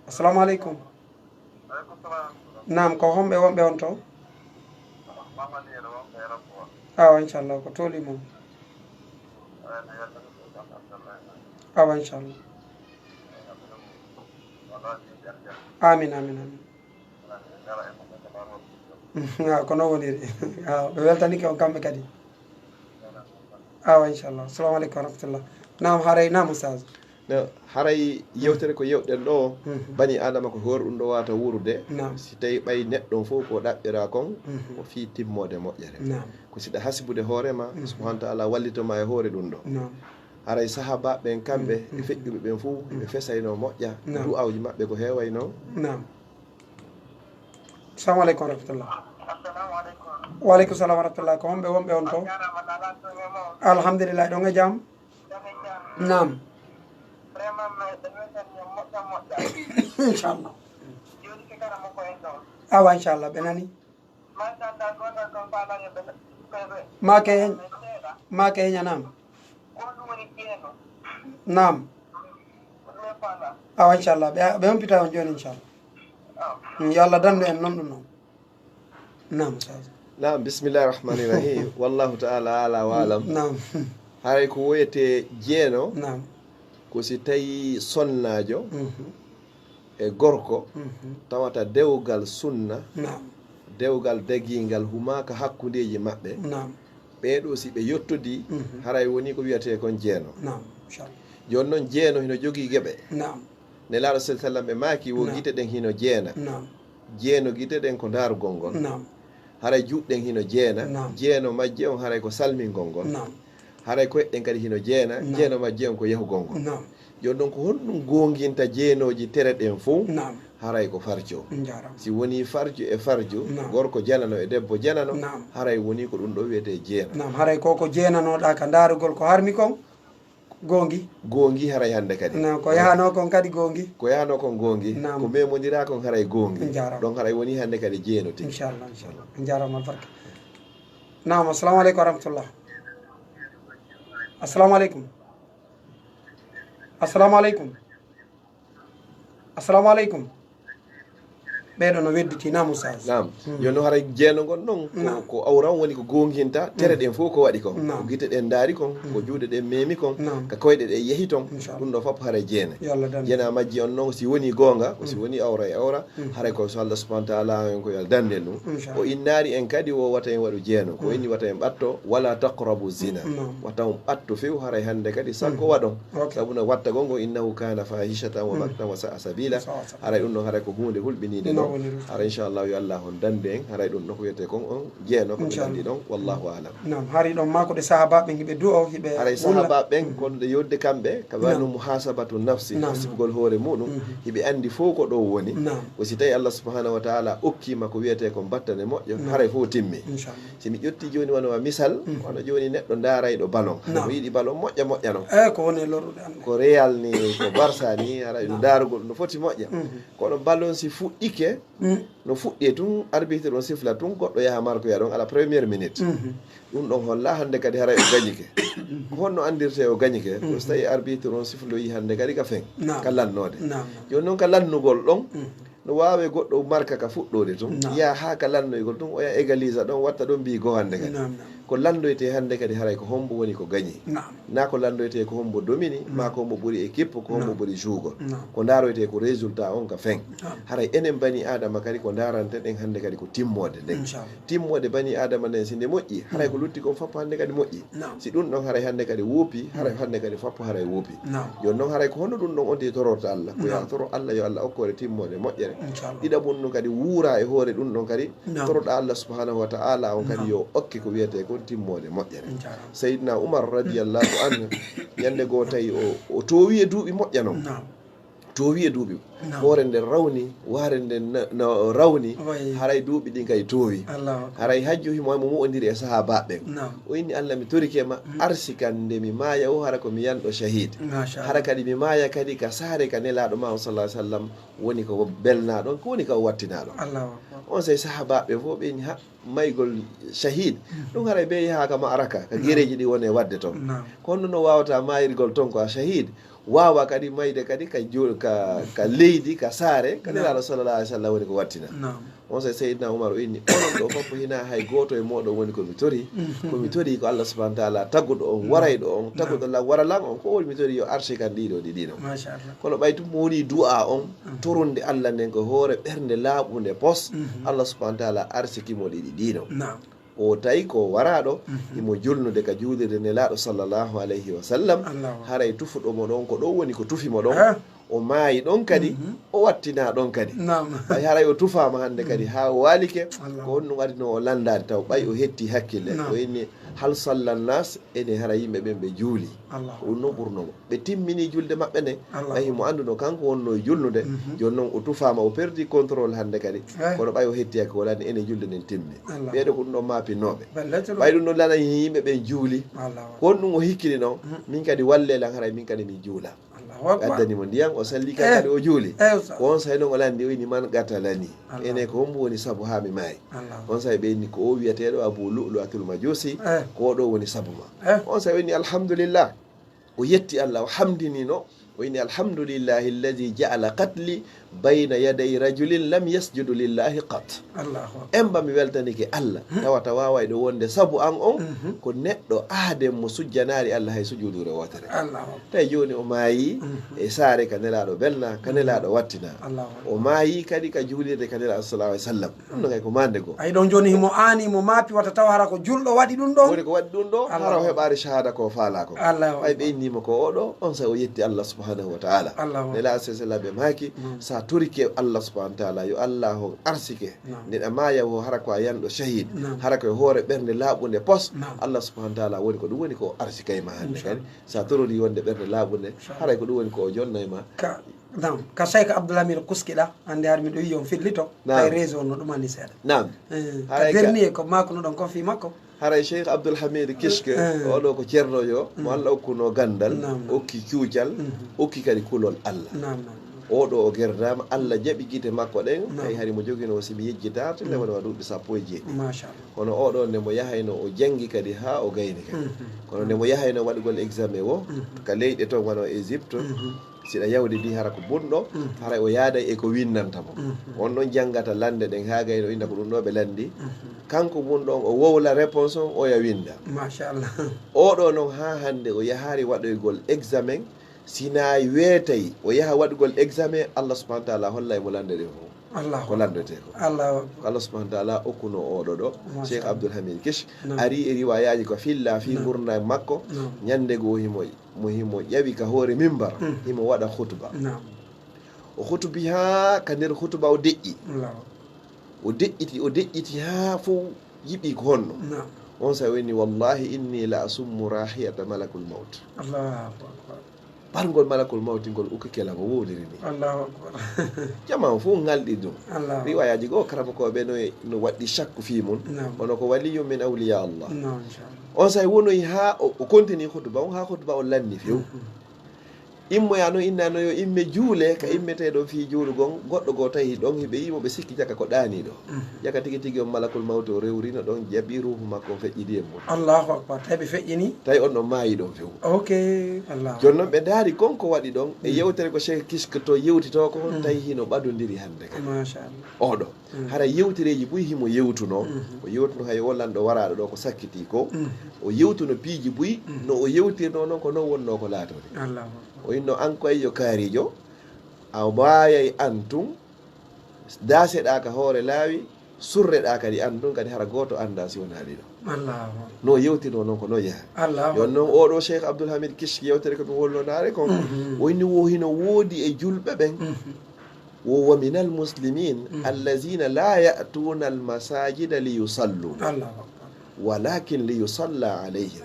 assalamu aleykum nam ko homɓe wonɓe on to awa inchallah ko tolimo awa inchallah amin amin amin ko non woniri ɓe weltanike on kamɓe kadi awa inchallah assalamu aleykum wa rahmatullah nam haray nam oustaz haray yewtere ko yewɗen ɗo bani adama ko hoore ɗum ɗo wata wuurde si tawi ɓay neɗɗon fof ko ɗaɓɓira kon ko fi timmode moƴƴere ko siɗa hasibude hoorema subahana taala wallitoma e hoore ɗum ɗo haray sahaba ɓen kamɓe e feƴƴuɓe ɓen fof ɓe fesayno moƴƴa du'awji maɓɓe ko heewayno assalamu aleykum wa rahmatullah waaleykum salam wa rahmatullah ko homɓe wonɓe on to alhamdulillah ɗon e jaam nam inchallah awa inchallah ɓe nani make heña nam nam awa inchallah ɓe hompita on joni inchallah yo Allah dandu en noon ɗum noon nam nam bisimillahi rahmani rahim wallahu taala ala wa alam nam haray ko woyete jeeno nam ko si tawi sonnajo e gorko tawata dewgal sunna dewgal daguingal humaka hakkudeji maɓɓe ɓeɗo si ɓe yettodi haray woni ko wiyete kon jeeno joni noon jeeno hino jogui gueɓe ne laaɗo sal sallam ɓe maaki wo guite ɗen hino jeena jeeno guite ɗen ko darugol ngol haray juɗɗen hino jeena jeeno majje on haray ko salmingol ngol haray koyeɗɗen kadi hino jeena jeeno majje on ko yahugol ngol joni ɗon ko honɗum gonginta jeenoji tere ɗen fof haray ko farjo si woni farjo e farjo gorko janano e debbo janano haray woni ko ɗum ɗo wiyete jeena haray koko jeenanoɗa ka darugol ko harmi kon gongi haray hande kadi ko yahano kon kadi gongi ko yahano kon gongi ko memodira kon haray gongi donc haray woni hande kadi jeeno ti inchallah inchallah jarama albarka nam assalamu aleykum wa rahmatullah assalamu aleykum assalamu aleykum assalamu aleykum ɓeɗo no wedditina Oustaz nam jonno hara jeeno gon ɗon ko awran woni ko gonginta tere ɗen fof ko waɗi kon ko guite ɗen daari kon ko juuɗe ɗen memi kon ka koyɗe ɗe yehi ton ɗum ɗo fof hara jeene jeena majji on noon si woni gonga ko si woni awra e awra haray ko so Allah subahana taala en ko yal dandel ɗum o innari en kadi o wata en waɗu jeeno ko inni wata en ɓatto wala taqrabu zina wata on ɓatto few haray hande kadi sakko waɗon sabu no watta gongo innahu kana fahishatan wa maktan wa sa'a sabila haray ɗum ɗon haray ko hunde hulɓinide ɗon hara inchallah yo Allah on dande en haray ɗum ɗo ko wiyete kon on jeeno ko andi ɗon wallahu alam nam hari ɗon ma ko ɗe sahabaɓe hiɓe du'o hiɓe haray sahabaɓen kono ɗe yodde kamɓe ka wano muhasabatu nafsi hasibgol hoore muɗum hiɓe andi fof ko ɗo woni ko si tawi Allah subhanahu wa taala okkima ko wiyete ko battane moƴƴo haray fof timmi si mi ƴetti joni wonoma misal hono joni neɗɗo daarayɗo ballon o yiɗi ballon moƴƴa moƴƴa noon ko woni lorrude an ko Real ni ko Barça ni haray ɗum daarugol no foti moƴƴa kono ballon si fuɗɗike no fuɗɗi tun arbitre on sifla tun goɗɗo yaha markoya ɗon ala premiére minute ɗum ɗon holla hande kadi haray o gañike ko honno andirte o gañike ko so tawi arbitre on sifloyi hande kadi ka fen ka lannode joni noon ka lannugol ɗon no wawe goɗɗo marka ka fuɗɗode tun ya ha ka lannoygol tun oya égalisa ɗon watta ɗon mbi go hande kadi ko landoyte hande kadi haray ko hombo woni ko gañi na ko landoyte ko hombo domini ma ko hombo ɓuuri équipe ko hombo ɓuuri jougol ko daroyte ko résultat on ka fen haray enen bani adama kadi ko daranten ɗen hande kadi ko timmode nden timmode bani adama nden si nde moƴƴi haray ko lutti kon foppo hande kadi moƴƴi si ɗum ɗon haray hande kadi wuupi haray hande kadi foppo haray wuupi joni noon haray ko honno ɗum ɗon onti tororta Allah ko ya toro Allah yo Allah okkore timmode moƴƴere ɗiɗaɓum ɗum kadi wuura e hoore ɗum ɗon kadi toroɗa Allah subhanahu wa ta'ala on kadi yo okke ko wiyete ko timmode moƴƴere Seydina Oumar radiyallahu anhu yande goo tawi o towi e duuɓi moƴƴa noon towi e duuɓi hoore nden rawni waare nden no rawni haray duuɓi ɗin kay towi haray hajju himo mo'odiri e sahabaɓe o inni Allah mi torikema arsikan nde mi maaya o hara ko mi yanɗo shahid hara kadi mi maaya kadi ka saare ka nelaɗo ma sallallahu alaihi wasallam woni ko belnaɗon ko woni ka o wattinaɗon on say sahabaɓe fof ɓe ni ha maygol shahid ɗum haray ɓe yaha ka ma'araka ka guereji ɗi woni e wadde toon kono no wawata mayirgol toon ko a shahid wawa kadi mayde kadi ka leydi ka saare ka nelaɗo sallallahu alaihi wasallam woni ko wattina on say Seydina Oumar o inni onon ɗo fof hina hay goto e moɗon woni komi tori komi tori ko Allah subahana taala tagguɗo on warayɗo on tagguɗo waralan on ko woni mi tori yo arche kan ɗiɗo ɗiɗino kono ɓaytu mo woni du'a on torunde Allah nden ko hoore ɓernde laaɓunde pos Allah subahana taala arsikimo ɗiɗi ɗino o tawi ko waraɗo imo julnude ka juulirde nelaɗo sallllahu alayhi wa sallam haray tufuɗomo ɗon ko ɗo woni ko tufimo ɗon o maayi ɗon kadi o wattina ɗon kadi ɓay haray o tufama hande kadi ha o walike ko honɗum waɗino o landade taw ɓay o hetti hakkille o inni hal sallannas ene hara yimɓe ɓen ɓe juuli ɗum noon ɓurnomo ɓe timmini julde maɓɓe nde ɓay mo anduno kanko wonno e julnude joni noon o tufama o perdi contrôle hande kadi kono ɓay o hetti hakke o lani ene julde nden timmi ɓeɗo ko ɗum ɗon mapinnoɓe ɓay ɗum ɗon lana yimɓe ɓen juuli ko honɗum o hikkini noon min kadi wallelan haray min kadi mi juula addanimo ndiyam o salli kadi o juuli ko on say noon o landi o inni man gatalani ene ko hombo woni saabu ha mi maayi on say ɓe inni ko o wiyateɗo Abu Lu'lu'atul Majusi ko oɗo woni saabu ma on say o inni alhamdulillah o yetti Allah o hamdinino o inni alhamdulillahi alladi ja'ala qatli bayna yaday rajulin lam yasjudu lillahi qat emba mi weltanike Allah tawata wawayɗo wonde saabu an on ko neɗɗo aaden mo sujjanari Allah hay sujudure wotere tawi joni o maayi e saare ka nelaɗo belna ka nelaɗo wattina o maayi kadi ka juulirde ka nelaɗo sallallahu alaihi wasallam ɗum ɗon kay ko mande go ay ɗon joni himo ani mo maapi wata taw hara ko julɗo waɗi ɗum ɗon woni ko waɗi ɗum ɗo hara o heɓari shahada ko faala ko ay ɓe innima ko oɗo on sa o yetti Allah subhanahu wa ta'ala nelaɗo sallallahu ɓe maaki sa torike Allah subhanahu wa ta'ala yo Allah ho arsike nde maya o hara ko a yanɗo shahid hara koye hoore ɓernde laaɓunde pos Allah subhanahu wa ta'ala woni ko ɗum woni ko arsikay ma hande kadi sa torori wonde ɓernde laaɓunde haray ko ɗum woni ko o jonnay ma nam ka Cheikh Abdallah miɗo kuskiɗa hande har miɗo yiyon fillito tay réseau no ɗumani seeɗa nam ka dernier ko makono ɗon kon fi makko haray Cheikh Abdoul Hamid Kiske oɗo ko ceernojo mo Allah okkuno gandal okki cuucal okki kadi kulol Allah oɗo o gerdama Allah jaɓi guite makko ɗen ay hari mo jogino simi yejjitarte nde wona duuɓi 17 kono oɗo nde mo yahayno o jangi kadi ha o gayni kadi kono nde mo yahayno waɗugol examen o ka leyɗe toon wano Égypte siɗa yawde ndi hara ko bunɗo hara o yaada e ko winnantamo on ɗon janggata lande ɗen ha gayno inda ko ɗum ɗo ɓe landi kanko bunɗo on o wowla réponse on oya winda machallah oɗo noon ha hande o yahari waɗoygol examen sina weetay o yaha waɗugol examen Allah subahana taala holla mo lande ɗe fof ko landete ko Allah subahana taala okkuno oɗo ɗo Cheikh Abdoul Hamid Kish ari e riwayaji ko filla fi gurna makko ñande goo mo himo ƴawi ka hoore mimbar himo waɗa khutba o hutubi ha ka nder hutuba o deƴƴi o deƴƴiti ha fof yiɓi ko honno on sa woni wallahi inni la asummu rahiyata malakul maut ɓargol malakul mawti ngol ukkikela mo wowliri ni jama fof ngalɗi ɗum riwayaji goo karama koɓe no waɗɗi chaque fi mum ono ko waliyum min awliya Allah on sa wonoyi ha o continue hutuba on ha hutuba o lanni few immoya noon innano yo imme juule ka immeteɗo fi juulugon goɗɗo goo tawi ɗon hiɓe yimoɓe sikki jaka ko ɗaniɗo jaka tigui tigui on malakul mawti o rewrino ɗon jaɓi ruhu makko feƴƴidi e mum Allahu akbar tawi ɓe feƴƴini tawi on ɗon maayi ɗon few joni noon ɓe daari konko waɗi ɗon e yewtere ko Cheikh Kiske to yewtito ko tawi hino ɓadodiri hande kadi oɗo hara yewtereji ɓuyi himo yewtuno o yewtuno hay wollanɗo waraɗo ɗo ko sakkiti ko o yewtuno piiji ɓuyi no o yewtirno noon ko non wonno ko laatode o inno an ko yo kaarijo a wayay an tun daseɗa ka hoore laawi surreɗa kadi an tun kadi hara goto anda si wona ɗiɗo no yewtino noon ko no yaha yon noon oɗo Cheikh Abdoul Hamid Kish yewtere ko ɗum wolnonare kon o inni wo hino woodi e julɓe ɓen wo min almuslimin allazina la ya'tuna almasajida liyusallu walakin liyusalla alayhim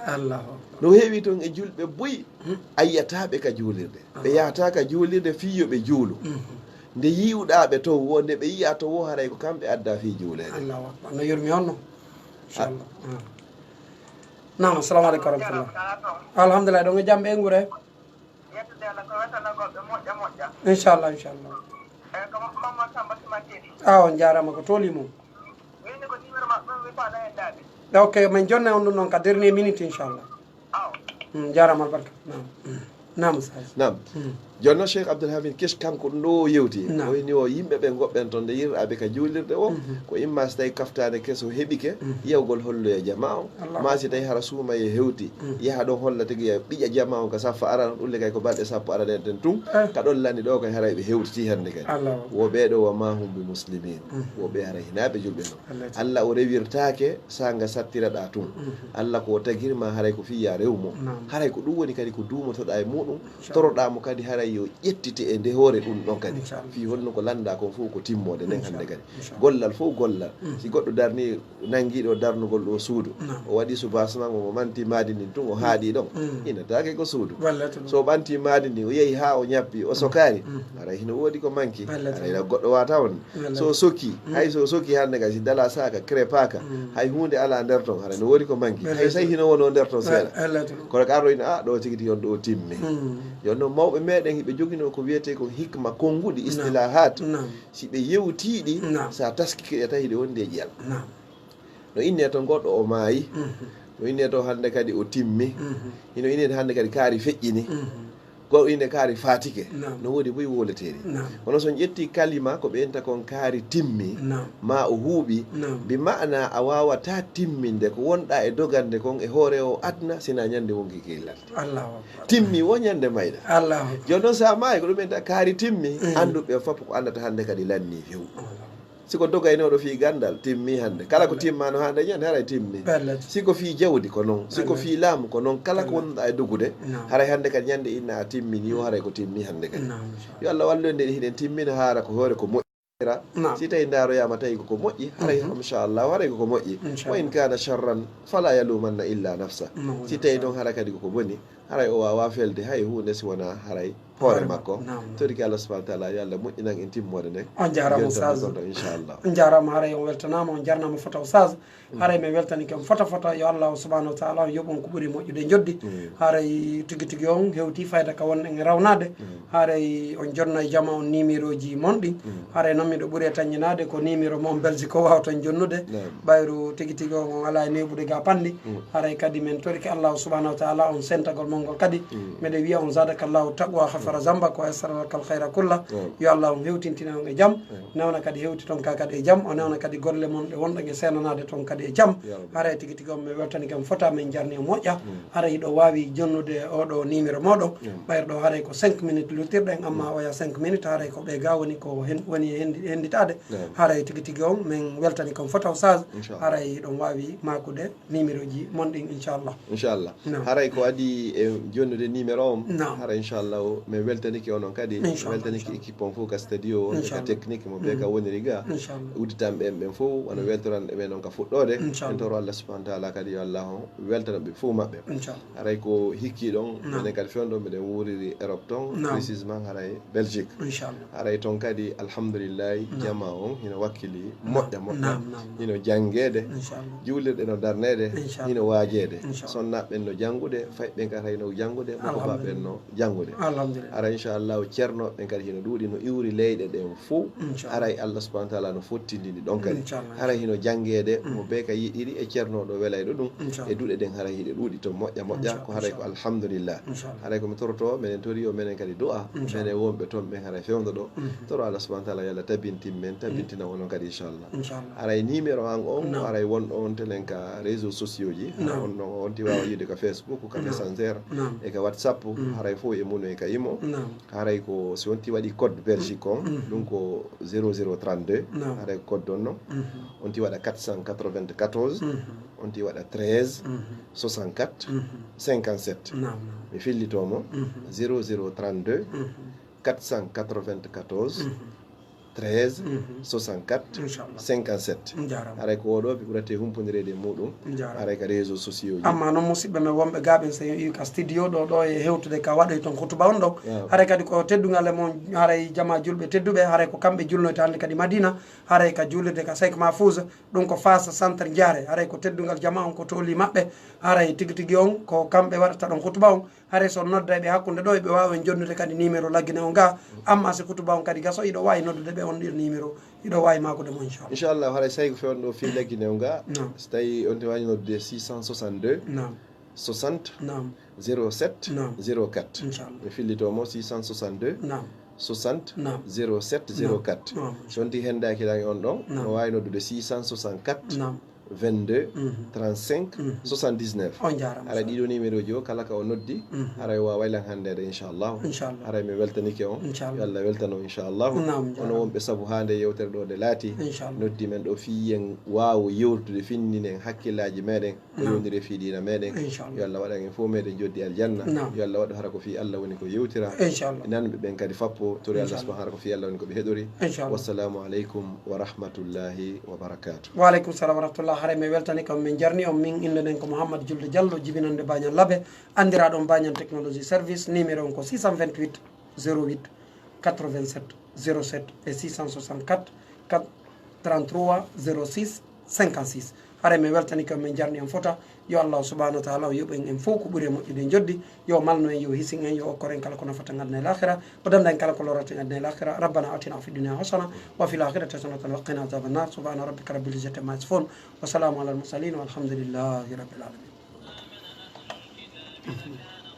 no heewi toon e julɓe boyi a yiyataɓe ka juulirde ɓe yahata ka juulirde fiyo ɓe juulu nde yiwɗaɓe to wo nde ɓe yiya to wo haray ko kamɓe adda fi juulede no yurmi on no inchallah nam assalamu aleykum wa rahmatullah alhamdulillah ɗon e jaam ɓe gure inchallah on jarama ko tolimo ok min jonna on ɗum noon ka dernier minute inchallah jarama barka nam nam jonno Cheikh Abdoul Hamid Kish kanko ɗum ɗo o yewti o wini o yimɓe ɓe goɓɓen toon nde yirɗaɓe ka juulirde o ko imma so tawi kaftade keso heɓike yewgol holloye jama o ma si tawi hara suuma e hewti yaha ɗon holla tigui ɓiƴa jama o ka sappo arano ɗulle kay ko balɗe sappo aranen ten tun ka ɗon lani ɗo kay haray ɓe hewtiti hande kadi wo ɓeɗo wa ma hum bi muslimin wo ɓe haray hinaɓe julɓe noon Allah o rewirtake sanga sattiraɗa tun Allah ko tagirma haray ko fiya rewmo haray ko ɗum woni kadi ko dumotoɗa e muɗum toroɗamo kadi haray yo ƴettite e nde hoore ɗum ɗon kadi fi holno ko landa kon fof ko timmode nden hande kadi gollal fof gollal si goɗɗo darni nanguiɗo darnugol ɗo suudu o waɗi subasement o manti maadi ndin tun o haaɗi ɗon inatake ko suudu so ɓanti maadi ndi o yeehi ha o ñappi o sokari aray hino woodi ko manki arayla goɗɗo wata on so sokki hay so sokki hande kadi si dala saka crépaka hay hunde ala nder ton haray no woodi ko manki hay say hino wono nder ton seeɗa kono ka arɗo ina ɗo tigui yon ɗo o timmi yon noon mawɓe meɗen hiɓe jogino ko wiyete ko hikma konguɗi istilahat si ɓe yewtiɗi sa taskike ɗe tawi ɗe wondi e ƴiyal no inne to goɗɗo o maayi no inne to hande kadi o timmi hino inne hande kadi kaari feƴƴini goɗɗo inde kaari fatike no woodi boyi woleteri kono son ƴetti kalima ko ɓenta kon kaari timmi ma o huuɓi bi mana a wawata timminde ko wonɗa e dogande kon e hoore o adna sina ñande wonki killalde timmi wo ñande mayɗa joni noon sa maayi ko ɗum enta kaari timmi anduɓe fof ko andata hande kadi lanni few siko dogaynoɗo fi gandal timmi hande kala ko timmano hande ñande haray timmi siko fi jawdi ko noon siko fi laamu ko noon kala ko wonɗa e dogude haray hande kadi ñande inna a timmini yo haray ko timmi hande kadi yo Allah wallu nde hiɗen timmina haara ko hoore ko moƴƴira si tawi daroyama tawi koko moƴƴi haray inchallah haray koko moƴƴi wa in kana charran fala yalumanna illa nafsa si tawi noon hara kadi koko boni haray o wawa felde hay hunde si wona haray hoore makko toɗiki Allah subhanahu wa taala yo Allah moƴƴinan en timmode nde on jarama Oustaz inchallah on jarama haray on weltanama on jarnama fota Oustaz haray mi weltani kam fota yo Allah subhanahu wa taala yoɓon ko ɓuuri moƴƴude joddi haray tigui tigui on hewti fayda ka won en rawnade haray on jonna e jama on numéro ji monɗi haray noon miɗo ɓuuri tañinade ko numéro mon belgique o wawtan jonnude ɓayru tigui tigui on ala e neɓude ga panɗi haray kadi min toriki Allah subhanahu wa taala on sentagol mon ngol kadi miɗe wiya on zadakallahu taqwa hafara zamba ko assalakal khayra kulla yo Allah on hewtintina on e jaam nawna kadi hewti toon ka kadi e jaam o nawna kadi golle mon ɗe wonɗo e senanade toon kadi e jaam haray tigui tigui on mi weltani kam fota min jarni o moƴƴa haray ɗo wawi jonnude oɗo numéro moɗon ɓayru ɗo haray ko 5 minutes luttirɗen amma oya 5 minutes haray ko ɓe ga woni ko woni henditade haray tigui tigui on min weltani kam fota Oustaz haray ɗon wawi makude numéro ji monɗin inchallah haray ko adi e jonnude numéro on haray inchallah min weltaniki onon kadi weltaniki équipe on fof ka studio on ka technique mo ɓe ka woniri ga udditanɓe ɓen fof wona weltoran ɓe noon ka fuɗɗode en toro Allah subhanahu wa taala kadi yo Allah o weltana ɓe fof maɓɓe haray ko hikki ɗon minen kadi fewndo miɗen wuriri Europe ton précisement haray Belgique haray toon kadi alhamdoulillahi jama on hino wakkili moƴƴa hino janguede juulirɗe no darnede hino waajede sonnaɓen no jangude fayɓen kadi hayno jangude mokobaɓen no jangude ara inchallah ceernoɓen kadi hino ɗuuɗi no iwri leyɗe ɗen fof aray Allah subhanahu wa taala no fottindini ɗon kadi haray hino janguede mo be ka yiɗiri e ceernoɗo welayɗo ɗum e duuɗe ɗen haray hiɗe ɗuuɗi to moƴƴa ko haray ko alhamdulillah haray komi toroto minen tori o minen kadi du'a minen wonɓe toon ɓen haray fewdo ɗo toro Allah subhanahu wa taala yalla tabintin men tabintina onon kadi inchallah haray numéro an on haray wonɗo on telen ka réseaux sociaux ji on ɗon onti wawa yiide ka Facebook ka messenger e ka WhatsApp haray fof e muno e ka imo haray ko si wonti waɗi code belgique on ɗum ko 0032 haray code on noon on ti waɗa 494 on ti waɗa 13 64 57 mi fillitomo 0032 494 13 64 57 haray ko oɗo ɓe ɓurate humpodirede muɗum haray ka réseaux sociaux ji amma noon musidɓe men wonɓe gaɓen so yi ka studio ɗo e hewtude ka waɗoy toon hutuba on ɗon haray kadi ko teddugal e mon haray jama julɓe tedduɓe haray ko kamɓe julnoyto hande kadi Madina haray ka jullirde ka Seck Mahfouza ɗum ko Fassa centre Diare haray ko teddugal jama on ko tooli maɓɓe haray tigui tigui on ko kamɓe waɗata ɗon hutuba on haray so nodda ɓe hakkude ɗo eɓe wawi jonnude kadi numéro laggine o ga amma si hutuba on kadi gaso iɗo wawi noddude ɓe on ɗir numéro iɗo wawi makude mo inchallah haray sayi ko fewno ɗo fi laggine o ga so tawi on te wawi noddude 662 60 07 04 mi fillitomo 662 60 07 04 so wonti hendakiɗani on ɗon no wawi noddude 664 22 35 79 haray ɗiɗo numéro ji o kala ka o noddi haray wawa waylan handede inchallahu haray mi weltanike on yo Allah weltano inchallahu ono wonɓe saabu ha nde yewtere ɗo nde laati noddi men ɗo fiyen wawo yewtude finninen hakkillaji meɗen ko yewdiri fiiɗina meɗen yo Allah waɗan en fof meɗen joddi aljanna yo Allah waɗu hara ko fi Allah woni ko yewtira nanɓe ɓen kadi fappo tori Allah subhanahu hara ko fi Allah woni ko ɓe heɗori wassalamu aleykum wa rahmatullahi wa barakatuh wa aleykum salam wa rahmatullah haray mi weltani kam min jarni on min inde nden ko Mouhamadou Julde Diallo jibinande Bañan Labe andiraɗon Bañan technologie service numéro on ko 628 08 87 07 et 664 33 06 56 haray mi weltani kam min jarni on fota yo Allah subhanahu wa taala o yoɓen en fof ko ɓuuri moƴƴude joddi yo malno en yo hisin en yo okkoren kala ko nafata gadna e l'akhira o damda en kala ko lorata gadna e l'akhira rabbana atina fi dunia hasana wa fil akhirati hasanatan wa qina adhaban nar subhana rabbika rabbil izzati amma yasifun wa salamun ala al mursalin walhamdulillahi rabbil alamin